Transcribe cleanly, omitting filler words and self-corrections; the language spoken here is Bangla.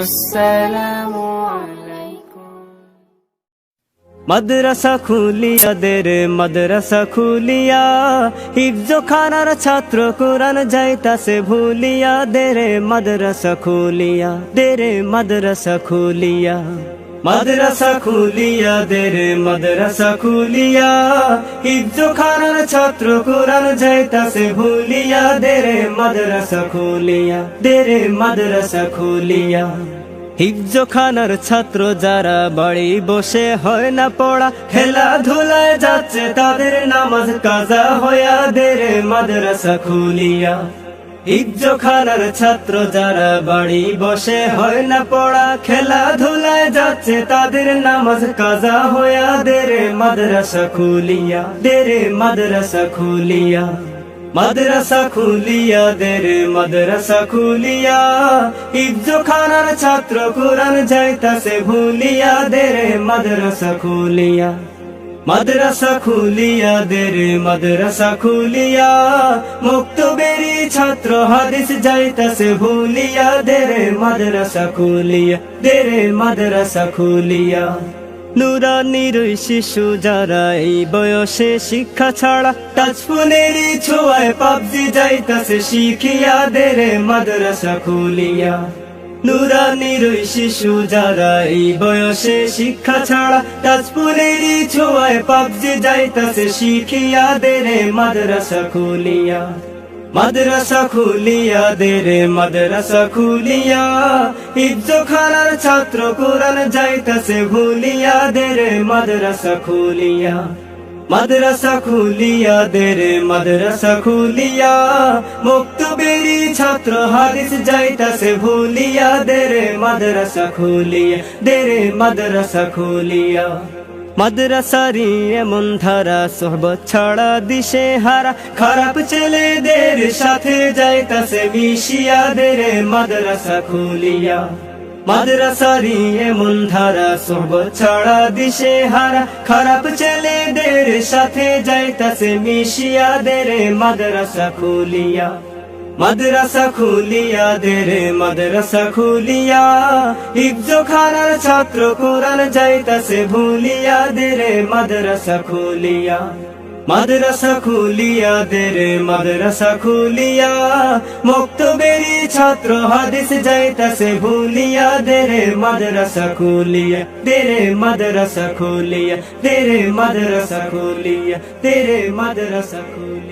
আসসালামু আলাইকুম। মাদ্রাসা খুলিয়া দেরে মাদ্রাসা খুলিয়া, হিফজ খানার ছাত্র কোরআন যাইতাছে ভুলিয়া, দেরে মাদ্রাসা খুলিয়া, দেরে মাদ্রাসা খুলিয়া। মাদ্রাসা খুলিয়া দেরে মাদ্রাসা খুলিয়া, হিফজ খানার ছাত্র কোরআন যাইতাছে ভুলিয়া, দেরে মাদ্রাসা খুলিয়া, দেরে মাদ্রাসা খুলিয়া। হিফজ খানার ছাত্র যারা বাড়ি বসে হয় না পড়া, খেলাধুলায় যাচ্ছে তাদের নামাজ কাজা হইয়া, দেরে মাদ্রাসা খুলিয়া। হিফজ খানার ছাত্র যারা বাড়ি বসে হয় না পড়া, খেলাধুলায় যাচ্ছে তাদের নামাজ কাজা হইয়া, দেরে মাদ্রাসা খুলিয়া, দেরে মাদ্রাসা খুলিয়া। মাদ্রাসা খুলিয়া দেরে মাদ্রাসা খুলিয়া, হিফজ খানার ছাত্র কোরআন যাইতাছে ভুলিয়া, দেরে মাদ্রাসা খুলিয়া। মাদ্রাসা খুলিয়া দেরে মাদ্রাসা খুলিয়া, মুক্তবেরি ছাত্র হাদিস যাইতাছে ভুলিয়া, দেরে মাদ্রাসা খুলিয়া, দেরে মাদ্রাসা খুলিয়া। নুরানির শিশু যারা এই বয়সে শিক্ষা ছাড়া, টাচফোনেরই ছোঁয়ায় পাবজি যাইতাছে শিখিয়া, দেরে মাদ্রাসা খুলিয়া। নুরানির শিশু যারা এই বয়সে শিক্ষা ছাড়া, টাচফোনেরই ছোঁয়ায় পাবজি যাইতাছে শিখিয়া, দেরে মাদ্রাসা খুলিয়া। মাদ্রাসা খুলিয়া দেরে মাদ্রাসা খুলিয়া, হিফজ খানার ছাত্র কোরআন যাইতাছে ভুলিয়া, দেরে মাদ্রাসা খুলিয়া। মাদ্রাসা খুলিয়া দেরে মাদ্রাসা খুলিয়া, মুক্তবেরি ছাত্র হাদিস যাইতাছে ভুলিয়া, দেরে মাদ্রাসা খুলিয়া, দেরে মাদ্রাসা খুলিয়া। মাদ্রাসারি এমন ধারা সোহবত ছাড়া দিশে হারা, খারাপ ছেলেদের সাথে যাইতাছে মিশিয়া, দেরে মাদ্রাসা খুলিয়া। মাদ্রাসারি এমন ধারা সোহবত ছাড়া দিশে হারা, খারাপ ছেলেদের সাথে যাইতাছে মিশিয়া, দেরে মাদ্রাসা খুলিয়া। মাদ্রাসা খুলিয়া দেরে মাদ্রাসা খুলিয়া, হিফজ খানার ছাত্র কোরআন যাইতাছে ভুলিয়া, দেরে মাদ্রাসা খুলিয়া। মাদ্রাসা খুলিয়া দেরে মাদ্রাসা খুলিয়া, মুক্তবেরি ছাত্র হাদিস যাইতাছে ভুলিয়া, দেরে মাদ্রাসা খুলিয়া, দেরে মাদ্রাসা খুলিয়া, দেরে মাদ্রাসা খুলিয়া, দেরে মাদ্রাসা খুলিয়া।